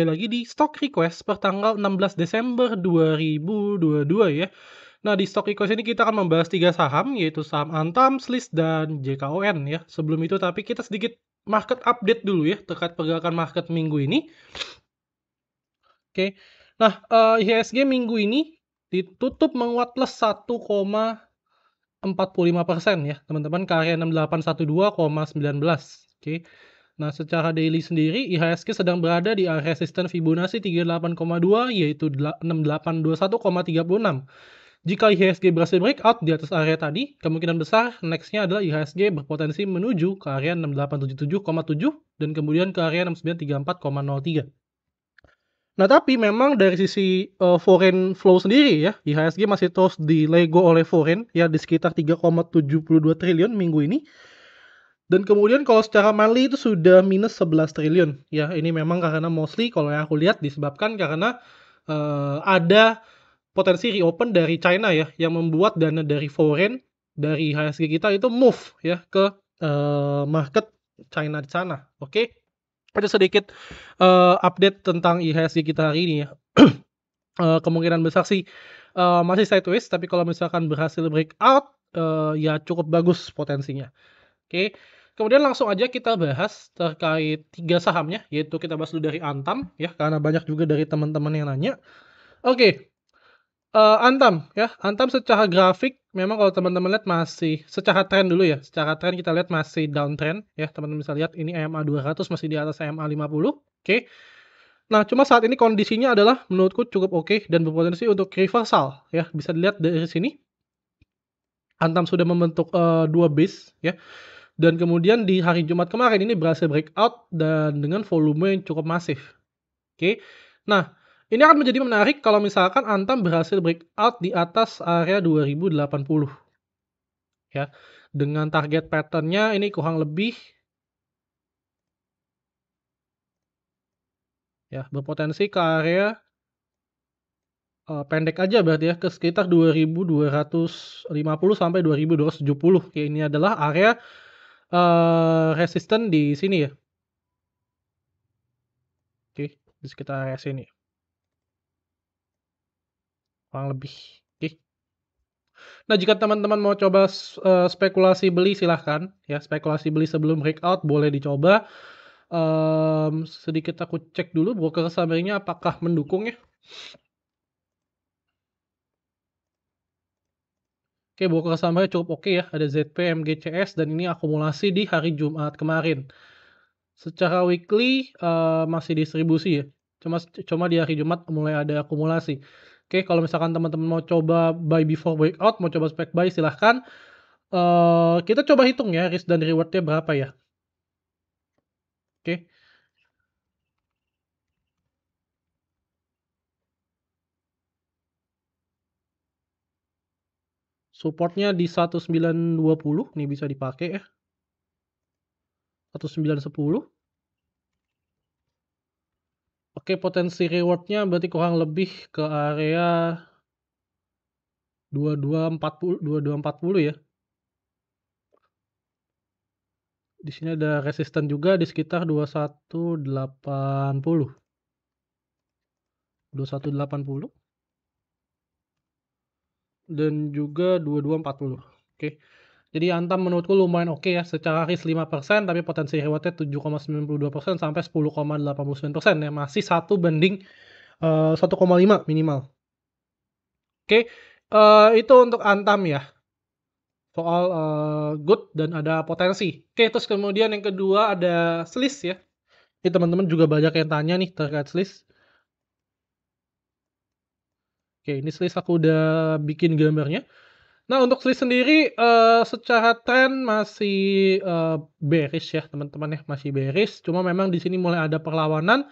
kembali lagi di Stock Request per tanggal 16 Desember 2022 ya. Nah, di Stock Request ini kita akan membahas 3 saham, yaitu saham Antam, SLIS, dan JKON ya. Sebelum itu tapi kita sedikit market update dulu ya, terkait pergerakan market minggu ini. Oke, nah IHSG minggu ini ditutup menguat plus 1,45% ya teman-teman, ke area 6812,19. Oke. Nah, secara daily sendiri IHSG sedang berada di area resisten Fibonacci 38,2 yaitu 6821,36. Jika IHSG berhasil breakout di atas area tadi, kemungkinan besar next-nya adalah IHSG berpotensi menuju ke area 6877,7 dan kemudian ke area 6934,03. Nah, tapi memang dari sisi foreign flow sendiri ya, IHSG masih terus dilego oleh foreign ya di sekitar 3,72 triliun minggu ini. Dan kemudian kalau secara monthly itu sudah minus 11 triliun. Ya, ini memang karena mostly kalau yang aku lihat disebabkan karena ada potensi reopen dari China ya, yang membuat dana dari foreign dari IHSG kita itu move ya ke market China di sana. Oke. Ada sedikit update tentang IHSG kita hari ini ya. Kemungkinan besar sih masih sideways, tapi kalau misalkan berhasil breakout ya cukup bagus potensinya. Oke, kemudian langsung aja kita bahas terkait 3 sahamnya, yaitu kita bahas dulu dari Antam ya, karena banyak juga dari teman-teman yang nanya. Oke, Antam ya, Antam secara grafik memang kalau teman-teman lihat masih secara tren dulu ya, secara tren kita lihat masih downtrend ya, teman-teman bisa lihat ini EMA 200 masih di atas EMA 50. Oke. Nah, cuma saat ini kondisinya adalah menurutku cukup oke dan berpotensi untuk reversal ya, bisa dilihat dari sini. Antam sudah membentuk 2 base ya. Dan kemudian di hari Jumat kemarin ini berhasil breakout dan dengan volume yang cukup masif. Oke. Nah, ini akan menjadi menarik kalau misalkan Antam berhasil breakout di atas area 2080. Ya. Dengan target pattern-nya ini kurang lebih ya berpotensi ke area pendek aja berarti ya, ke sekitar 2250 sampai 2270. Ya, ini adalah area resisten di sini ya. Oke, di sekitar area sini. Kurang lebih. Oke. Nah, jika teman-teman mau coba spekulasi beli silahkan ya, spekulasi beli sebelum breakout boleh dicoba. Sedikit aku cek dulu broker summary-nya apakah mendukung ya. Oke, broker summary cukup oke ya, ada ZP, MGCS, dan ini akumulasi di hari Jumat kemarin. Secara weekly masih distribusi ya, cuma di hari Jumat mulai ada akumulasi. Oke, kalau misalkan teman-teman mau coba buy before breakout, mau coba spek buy silahkan. Kita coba hitung ya risk dan rewardnya berapa ya. Oke. Supportnya di 1920, nih bisa dipakai ya. 1910. Oke, potensi rewardnya berarti kurang lebih ke area 2240 ya. Di sini ada resisten juga di sekitar 2180. 2180 dan juga 2240. Oke. Jadi Antam menurutku lumayan oke ya, secara risk 5% tapi potensi rewardnya 7,92% sampai 10,89% ya, masih 1 banding 1,5 minimal. Oke, itu untuk Antam ya. Soal good dan ada potensi. Oke, terus kemudian yang kedua ada SLIS ya. Ini teman-teman juga banyak yang tanya nih terkait SLIS. Oke, ini SLIS aku udah bikin gambarnya. Nah, untuk SLIS sendiri secara tren masih bearish ya, teman-teman ya, masih bearish. Cuma memang di sini mulai ada perlawanan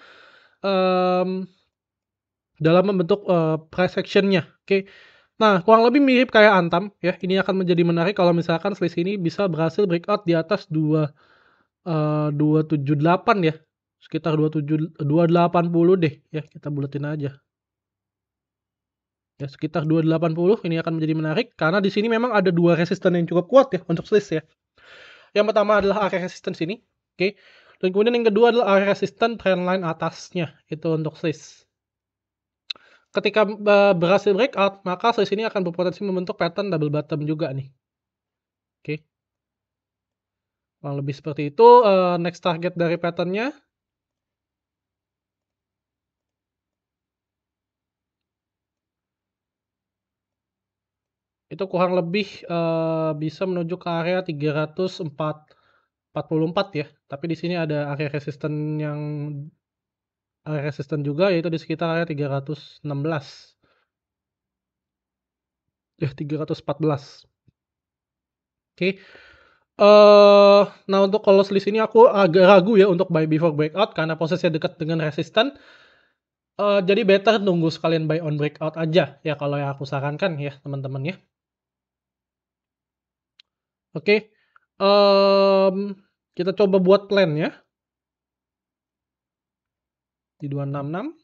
dalam membentuk price action-nya. Oke. Nah, kurang lebih mirip kayak Antam ya. Ini akan menjadi menarik kalau misalkan SLIS ini bisa berhasil breakout di atas 278 ya. Sekitar 280 deh ya, kita buletin aja. Ya, sekitar 280 ini akan menjadi menarik karena di sini memang ada 2 resisten yang cukup kuat ya untuk SLIS ya. Yang pertama adalah area resisten sini. Oke. Dan kemudian yang kedua adalah area resisten trendline atasnya, itu untuk SLIS. Ketika berhasil breakout, maka SLIS ini akan berpotensi membentuk pattern double bottom juga nih. Oke. Kurang lebih seperti itu. Next target dari patternnya itu kurang lebih bisa menuju ke area 344 ya. Tapi di sini ada area resisten juga, yaitu di sekitar area 316. Ya, 314. Oke. Nah untuk kalau selisih ini aku agak ragu ya untuk buy before breakout karena posisinya dekat dengan resisten. Jadi better nunggu sekalian buy on breakout aja ya kalau yang aku sarankan ya teman-teman ya. Oke. Kita coba buat plan ya. Di 266.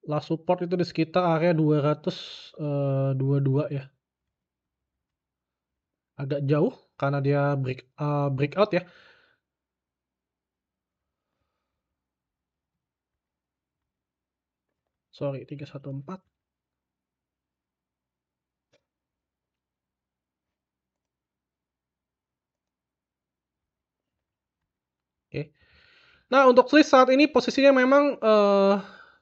Last support itu di sekitar area 222 ya. Agak jauh karena dia breakout ya. Sorry, 314. Oke. Nah, untuk SLIS saat ini posisinya memang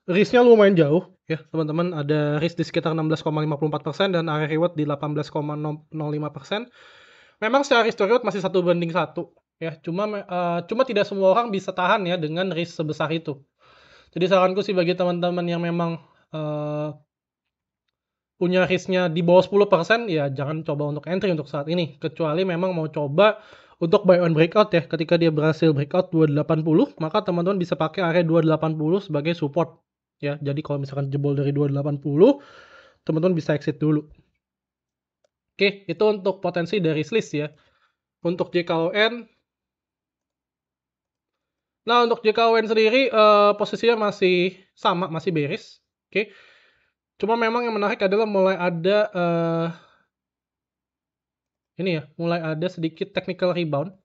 risk-nya lumayan jauh ya, teman-teman. Ada risk di sekitar 16,54% dan area reward di 18,05%. Memang secara risk to reward masih 1:1 ya. Cuma tidak semua orang bisa tahan ya dengan risk sebesar itu. Jadi saranku sih bagi teman-teman yang memang punya risk-nya di bawah 10% ya jangan coba untuk entry untuk saat ini. Kecuali memang mau coba untuk buy on breakout ya. Ketika dia berhasil breakout 280, maka teman-teman bisa pakai area 280 sebagai support ya. Jadi kalau misalkan jebol dari 280, teman-teman bisa exit dulu. Oke, itu untuk potensi dari SLIS ya. Untuk JKON, nah untuk JKON sendiri posisinya masih sama, masih bearish. Oke. Cuma memang yang menarik adalah mulai ada ini ya, mulai ada sedikit technical rebound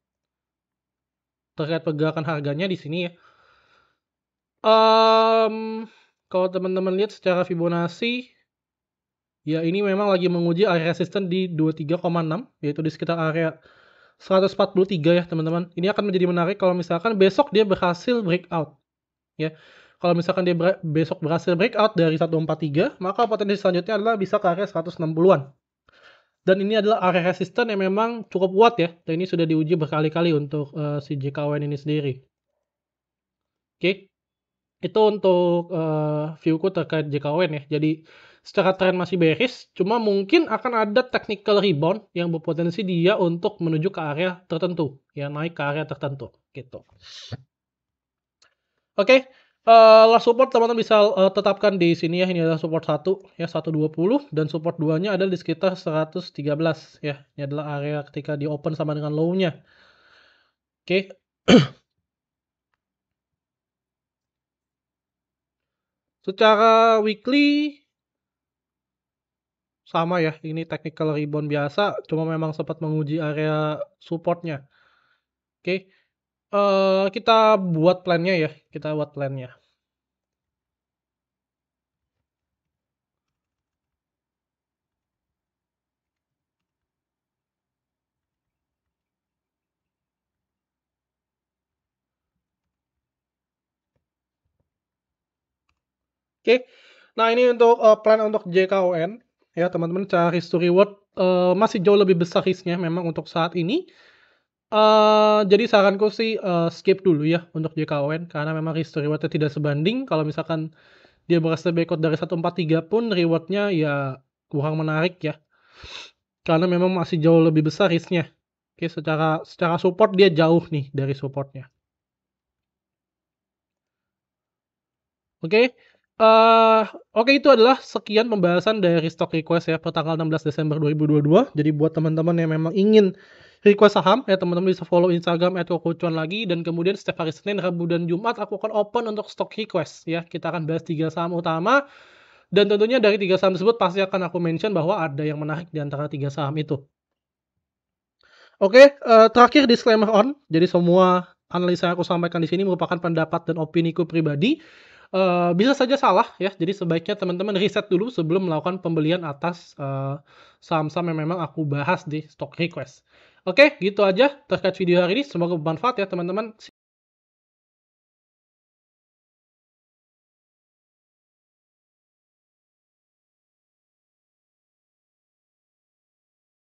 terkait pergerakan harganya di sini ya. Kalau teman-teman lihat secara Fibonacci, ya ini memang lagi menguji area resisten di 23,6, yaitu di sekitar area 143 ya teman-teman. Ini akan menjadi menarik kalau misalkan besok dia berhasil breakout ya. Kalau misalkan dia besok berhasil breakout dari 143, maka potensi selanjutnya adalah bisa ke area 160-an. Dan ini adalah area resisten yang memang cukup kuat ya. Dan ini sudah diuji berkali-kali untuk si JKON ini sendiri. Oke. Itu untuk view-ku terkait JKON ya. Jadi secara tren masih bearish, cuma mungkin akan ada technical rebound yang berpotensi dia untuk menuju ke area tertentu, ya naik ke area tertentu gitu. Oke, last support teman-teman bisa tetapkan di sini ya. Ini adalah support 1 ya 120 dan support 2-nya adalah di sekitar 113 ya. Ini adalah area ketika di open sama dengan low-nya. Oke. Secara weekly sama ya, ini technical rebound biasa, cuma memang sempat menguji area supportnya. Oke, kita buat plannya ya, kita buat plannya. Oke, nah ini untuk plan untuk JKON ya teman-teman. Cara risk to reward masih jauh lebih besar risknya memang untuk saat ini. Jadi saranku sih skip dulu ya untuk JKON karena memang risk to rewardnya tidak sebanding. Kalau misalkan dia berhasil breakout dari 143 pun rewardnya ya kurang menarik ya. Karena memang masih jauh lebih besar risknya. Oke, secara support dia jauh nih dari supportnya. Oke, oke itu adalah sekian pembahasan dari stock request ya per tanggal 16 Desember 2022. Jadi buat teman-teman yang memang ingin request saham ya teman-teman bisa follow Instagram @kokocuan lagi dan kemudian setiap hari Senin, Rabu dan Jumat aku akan open untuk stock request ya. Kita akan bahas 3 saham utama dan tentunya dari 3 saham tersebut pasti akan aku mention bahwa ada yang menarik di antara 3 saham itu. Oke, terakhir disclaimer on. Jadi semua analisa yang aku sampaikan di sini merupakan pendapat dan opiniku pribadi. Bisa saja salah ya, jadi sebaiknya teman-teman riset dulu sebelum melakukan pembelian atas, saham-saham yang memang aku bahas di stock request. Oke, gitu aja terkait video hari ini, semoga bermanfaat ya teman-teman.